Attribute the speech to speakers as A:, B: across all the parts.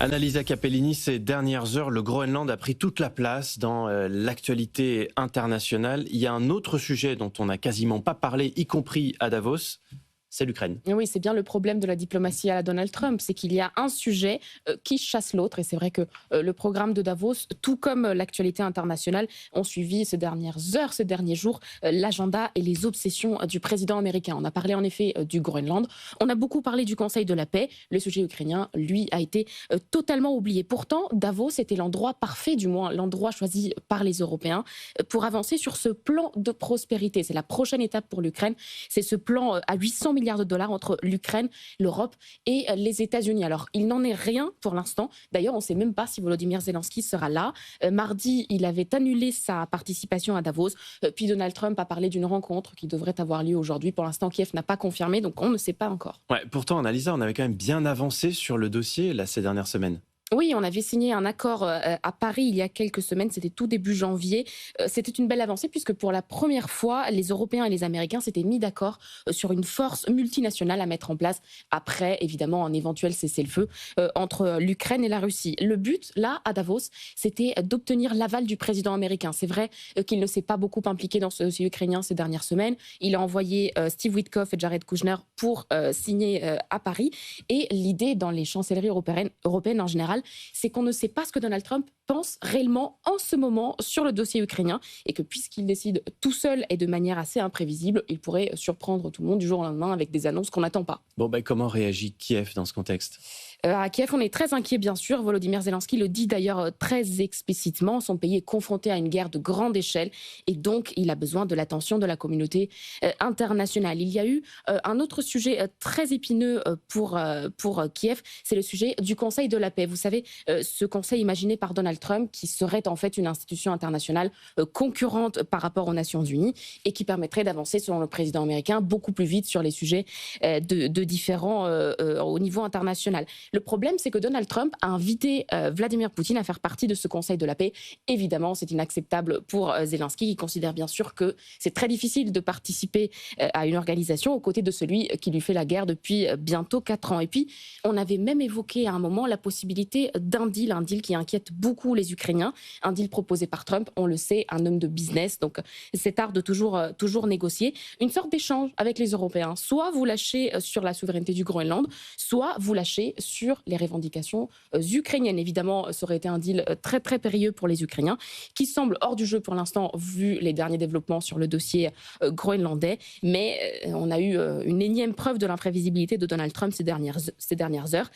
A: Annalisa Capellini, ces dernières heures, le Groenland a pris toute la place dans l'actualité internationale. Il y a un autre sujet dont on n'a quasiment pas parlé, y compris à Davos, c'est l'Ukraine.
B: Oui, c'est bien le problème de la diplomatie à la Donald Trump, c'est qu'il y a un sujet qui chasse l'autre. Et c'est vrai que le programme de Davos, tout comme l'actualité internationale, ont suivi ces dernières heures, ces derniers jours, l'agenda et les obsessions du président américain. On a parlé en effet du Groenland, on a beaucoup parlé du Conseil de la paix. Le sujet ukrainien, lui, a été totalement oublié. Pourtant, Davos était l'endroit parfait, du moins l'endroit choisi par les Européens, pour avancer sur ce plan de prospérité. C'est la prochaine étape pour l'Ukraine. C'est ce plan à 800 milliards de dollars entre l'Ukraine, l'Europe et les États-Unis. Alors, il n'en est rien pour l'instant. D'ailleurs, on ne sait même pas si Volodymyr Zelensky sera là. Mardi, il avait annulé sa participation à Davos. Puis Donald Trump a parlé d'une rencontre qui devrait avoir lieu aujourd'hui. Pour l'instant, Kiev n'a pas confirmé, donc on ne sait pas encore.
A: Ouais, pourtant, Annalisa, on avait quand même bien avancé sur le dossier là, ces dernières semaines.
B: Oui, on avait signé un accord à Paris il y a quelques semaines, c'était tout début janvier. C'était une belle avancée puisque pour la première fois, les Européens et les Américains s'étaient mis d'accord sur une force multinationale à mettre en place après, évidemment, un éventuel cessez-le-feu entre l'Ukraine et la Russie. Le but, là, à Davos, c'était d'obtenir l'aval du président américain. C'est vrai qu'il ne s'est pas beaucoup impliqué dans ce dossier ukrainien ces dernières semaines. Il a envoyé Steve Witkoff et Jared Kushner pour signer à Paris. Et l'idée dans les chancelleries européennes en général, c'est qu'on ne sait pas ce que Donald Trump pense réellement en ce moment sur le dossier ukrainien et que puisqu'il décide tout seul et de manière assez imprévisible, il pourrait surprendre tout le monde du jour au lendemain avec des annonces qu'on n'attend pas.
A: Bon, comment réagit Kiev dans ce contexte ?
B: À Kiev, on est très inquiet, bien sûr. Volodymyr Zelensky le dit d'ailleurs très explicitement. Son pays est confronté à une guerre de grande échelle et donc il a besoin de l'attention de la communauté internationale. Il y a eu un autre sujet très épineux pour Kiev, c'est le sujet du Conseil de la paix. Vous savez, ce conseil imaginé par Donald Trump qui serait en fait une institution internationale concurrente par rapport aux Nations Unies et qui permettrait d'avancer, selon le président américain, beaucoup plus vite sur les sujets de différents au niveau international. Le problème, c'est que Donald Trump a invité Vladimir Poutine à faire partie de ce Conseil de la paix. Évidemment, c'est inacceptable pour Zelensky, qui considère bien sûr que c'est très difficile de participer à une organisation aux côtés de celui qui lui fait la guerre depuis bientôt 4 ans. Et puis, on avait même évoqué à un moment la possibilité d'un deal, un deal qui inquiète beaucoup les Ukrainiens, un deal proposé par Trump, on le sait, un homme de business, donc cet art de toujours négocier, une sorte d'échange avec les Européens. Soit vous lâchez sur la souveraineté du Groenland, soit vous lâchez sur les revendications ukrainiennes. Évidemment, ça aurait été un deal très très périlleux pour les Ukrainiens, qui semble hors du jeu pour l'instant, vu les derniers développements sur le dossier groenlandais. Mais on a eu une énième preuve de l'imprévisibilité de Donald Trump ces dernières heures.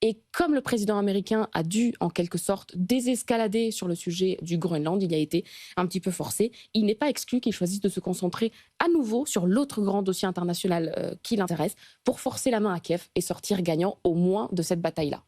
B: Et comme le président américain a dû, en quelque sorte, désescalader sur le sujet du Groenland, il a été un petit peu forcé, il n'est pas exclu qu'il choisisse de se concentrer à nouveau sur l'autre grand dossier international qui l'intéresse pour forcer la main à Kiev et sortir gagnant au moins de cette bataille-là.